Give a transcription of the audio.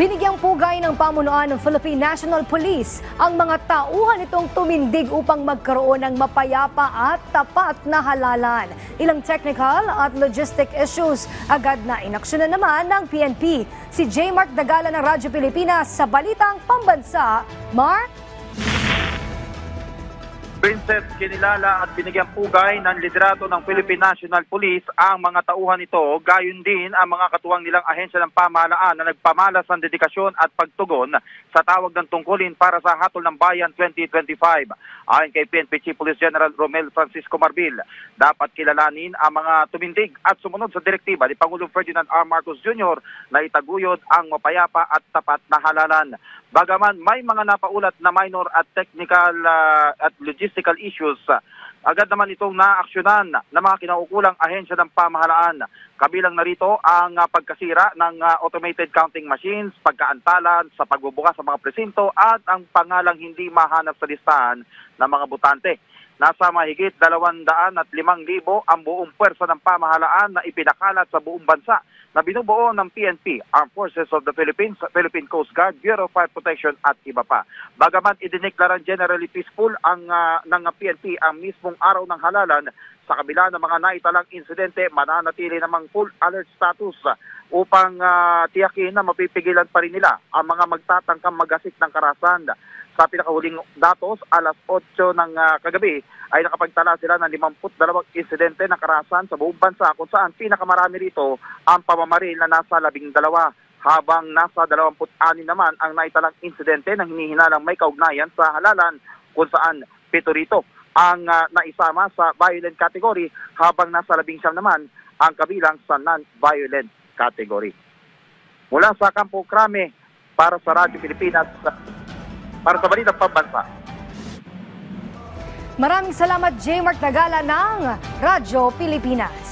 Binigyang pugay ng pamunuan ng Philippine National Police ang mga tauhan nitong tumindig upang magkaroon ng mapayapa at tapat na halalan. Ilang technical at logistic issues agad na inaksyonan naman ng PNP. Si J. Mark Dagala ng Radyo Pilipinas sa Balitang Pambansa. Mark? Princess, kinilala at binigyang pugay ng liderato ng Philippine National Police ang mga tauhan nito, gayon din ang mga katuwang nilang ahensya ng pamahalaan na nagpamalas ng dedikasyon at pagtugon sa tawag ng tungkulin para sa Hatol ng Bayan 2025. Ayon kay PNP Chief Police General Romel Francisco Marbil, dapat kilalanin ang mga tumindig at sumunod sa direktiba ni Pangulong Ferdinand R. Marcos Jr. na itaguyod ang mapayapa at tapat na halalan. Bagaman may mga napaulat na minor at technical at logistical issues, agad naman itong naaksyonan ng mga kinaukulang ahensya ng pamahalaan. Kabilang narito ang pagkasira ng automated counting machines, pagkaantalan sa pagbubukas sa mga presinto at ang pangalang hindi mahanap sa listahan ng mga botante. Nasa mahigit 205,000 ang buong puwersa ng pamahalaan na ipinakalat sa buong bansa na binubuo ng PNP, Armed Forces of the Philippines, Philippine Coast Guard, Bureau of Fire Protection at iba pa. Bagaman idineklarang generally peaceful ng PNP ang mismong araw ng halalan, sa kabila ng mga naitalang insidente, mananatili namang full alert status upang tiyakin na mapipigilan pa rin nila ang mga magtatangkang magasik ng karahasan. Sa pinakahuling datos, alas 8 ng kagabi ay nakapagtala sila ng 52 insidente ng karahasan sa buong bansa, kung saan pinakamarami rito ang pamamaril na nasa 12, habang nasa 26 naman ang naitalang insidente ng hinihinalang may kaugnayan sa halalan, kung saan 7 rito ang naisama sa violent category, habang nasa 19 naman ang kabilang sa non-violent category. Mula sa Campo Crame, para sa Radyo Pilipinas, para sa Balitang Pambansa. Maraming salamat, J. Mark Dagala ng Radyo Pilipinas.